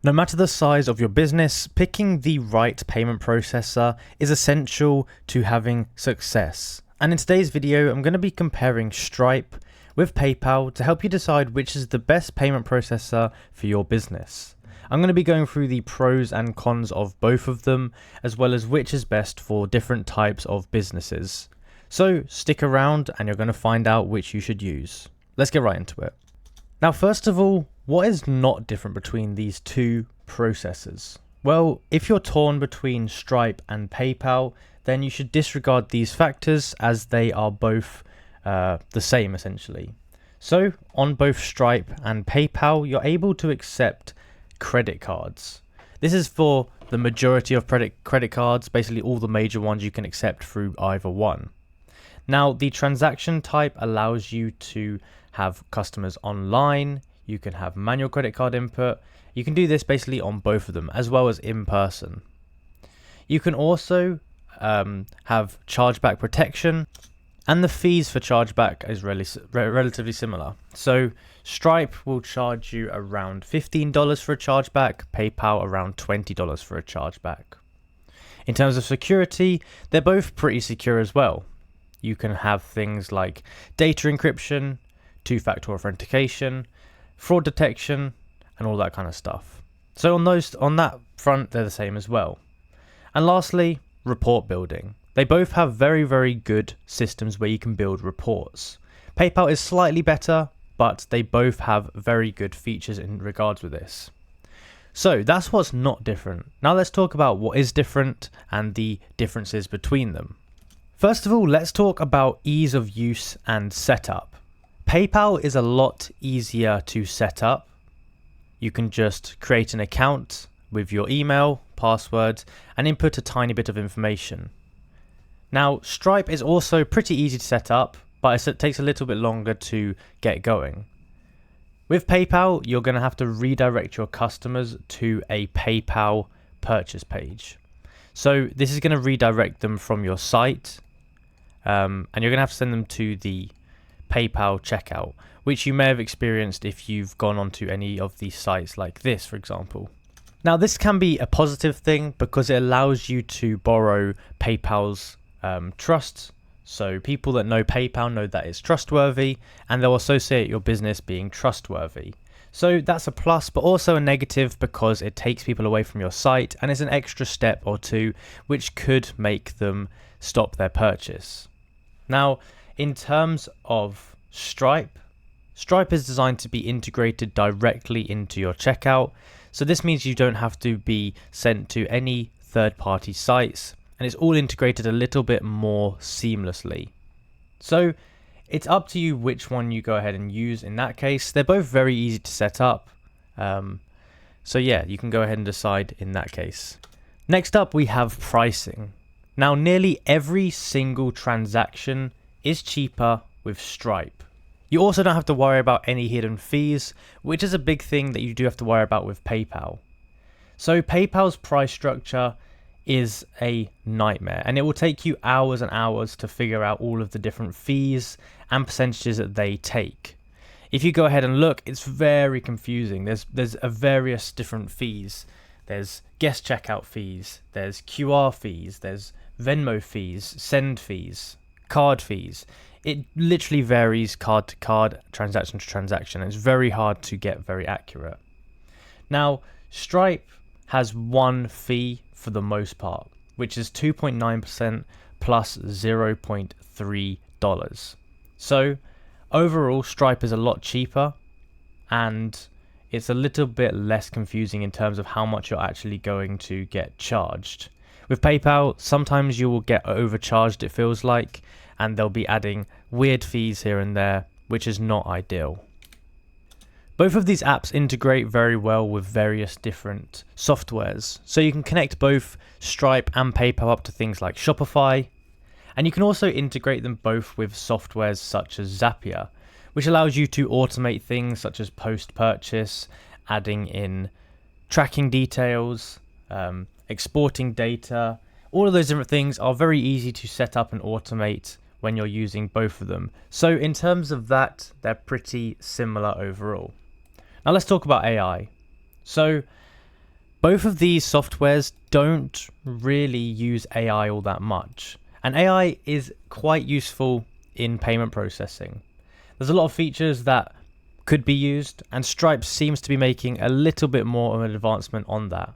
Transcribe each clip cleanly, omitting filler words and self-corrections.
No matter the size of your business, picking the right payment processor is essential to having success. And in today's video, I'm going to be comparing Stripe with PayPal to help you decide which is the best payment processor for your business. I'm going to be going through the pros and cons of both of them, as well as which is best for different types of businesses. So stick around and you're going to find out which you should use. Let's get right into it. Now, first of all, what is not different between these two processors? Well, if you're torn between Stripe and PayPal, then you should disregard these factors as they are both the same essentially. So on both Stripe and PayPal, you're able to accept credit cards. This is for the majority of credit cards, basically all the major ones you can accept through either one. Now, the transaction type allows you to have customers online. You can have manual credit card input. You can do this basically on both of them, as well as in person. You can also have chargeback protection, and the fees for chargeback is relatively similar. So Stripe will charge you around $15 for a chargeback, PayPal around $20 for a chargeback. In terms of security, they're both pretty secure as well. You can have things like data encryption, two-factor authentication, fraud detection, and all that kind of stuff. So on that front, they're the same as well. And lastly, report building. They both have very, very good systems where you can build reports. PayPal is slightly better, but they both have very good features in regards with this. So that's what's not different. Now let's talk about what is different and the differences between them. First of all, let's talk about ease of use and setup. PayPal is a lot easier to set up. You can just create an account with your email, password, and input a tiny bit of information. Now, Stripe is also pretty easy to set up, but it takes a little bit longer to get going. With PayPal, you're going to have to redirect your customers to a PayPal purchase page. So this is going to redirect them from your site, and you're going to have to send them to the PayPal checkout, which you may have experienced if you've gone onto any of these sites like this, for example. Now, this can be a positive thing because it allows you to borrow PayPal's trust. So people that know PayPal know that it's trustworthy, and they'll associate your business being trustworthy. So that's a plus, but also a negative because it takes people away from your site and it's an extra step or two which could make them stop their purchase. Now, in terms of Stripe is designed to be integrated directly into your checkout. So this means you don't have to be sent to any third-party sites, and it's all integrated a little bit more seamlessly. So it's up to you which one you go ahead and use in that case. They're both very easy to set up. So yeah, you can go ahead and decide in that case. Next up, we have pricing. Now, nearly every single transaction is cheaper with Stripe. You also don't have to worry about any hidden fees, which is a big thing that you do have to worry about with PayPal. So PayPal's price structure is a nightmare, and it will take you hours and hours to figure out all of the different fees and percentages that they take. If you go ahead and look, it's very confusing. There's various different fees. There's guest checkout fees, there's QR fees, there's Venmo fees, send fees, card fees. It literally varies card to card, transaction to transaction. It's very hard to get very accurate. Now, Stripe has one fee for the most part, which is 2.9% plus $0.3. So overall, Stripe is a lot cheaper, and it's a little bit less confusing in terms of how much you're actually going to get charged. With PayPal, sometimes you will get overcharged, it feels like, and they'll be adding weird fees here and there, which is not ideal. Both of these apps integrate very well with various different softwares, so you can connect both Stripe and PayPal up to things like Shopify, and you can also integrate them both with softwares such as Zapier, which allows you to automate things such as post-purchase, adding in tracking details, exporting data. All of those different things are very easy to set up and automate when you're using both of them. So in terms of that, they're pretty similar overall. Now let's talk about AI. So Both of these softwares don't really use AI all that much, and AI is quite useful in payment processing. There's a lot of features that could be used, and Stripe seems to be making a little bit more of an advancement on that.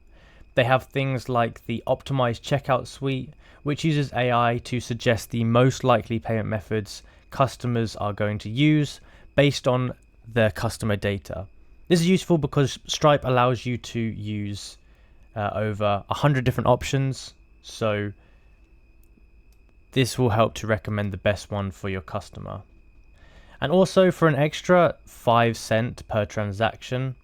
They have things like the optimized checkout suite, which uses AI to suggest the most likely payment methods customers are going to use based on their customer data. This is useful because Stripe allows you to use over 100 different options, so this will help to recommend the best one for your customer. And also, for an extra 5 cents per transaction,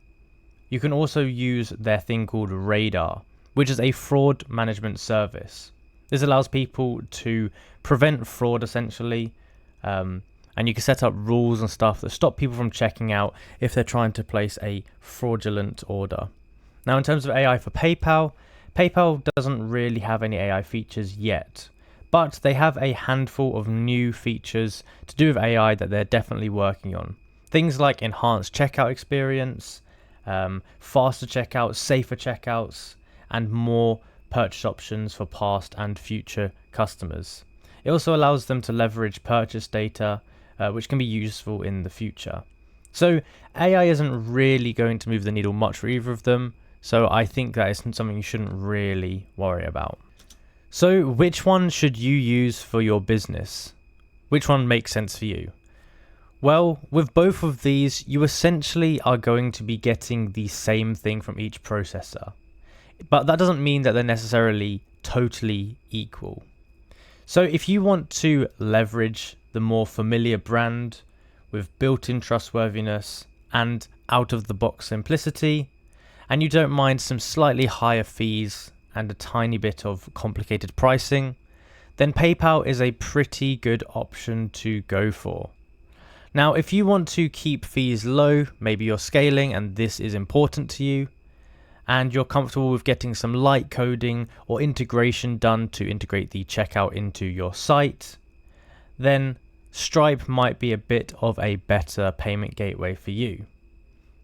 you can also use their thing called Radar, which is a fraud management service. This allows people to prevent fraud essentially, and you can set up rules and stuff that stop people from checking out if they're trying to place a fraudulent order. Now, in terms of AI for PayPal, PayPal doesn't really have any AI features yet, but they have a handful of new features to do with AI that they're definitely working on. Things like enhanced checkout experience, faster checkouts, safer checkouts, and more purchase options for past and future customers. It also allows them to leverage purchase data, which can be useful in the future. So AI isn't really going to move the needle much for either of them, so I think that is something you shouldn't really worry about. So which one should you use for your business? Which one makes sense for you? Well, with both of these, you essentially are going to be getting the same thing from each processor. But that doesn't mean that they're necessarily totally equal. So if you want to leverage the more familiar brand with built-in trustworthiness and out-of-the-box simplicity, and you don't mind some slightly higher fees and a tiny bit of complicated pricing, then PayPal is a pretty good option to go for. Now, if you want to keep fees low, maybe you're scaling and this is important to you, and you're comfortable with getting some light coding or integration done to integrate the checkout into your site, then Stripe might be a bit of a better payment gateway for you.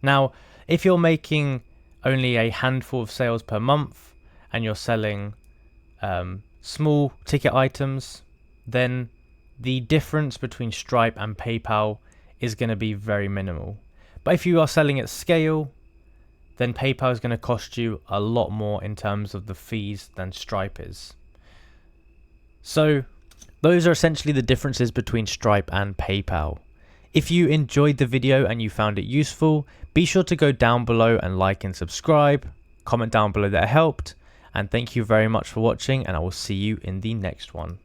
Now, if you're making only a handful of sales per month and you're selling small ticket items, then the difference between Stripe and PayPal is going to be very minimal. But if you are selling at scale, then PayPal is going to cost you a lot more in terms of the fees than Stripe is. So those are essentially the differences between Stripe and PayPal. If you enjoyed the video and you found it useful, be sure to go down below and like and subscribe. Comment down below that it helped. And thank you very much for watching, and I will see you in the next one.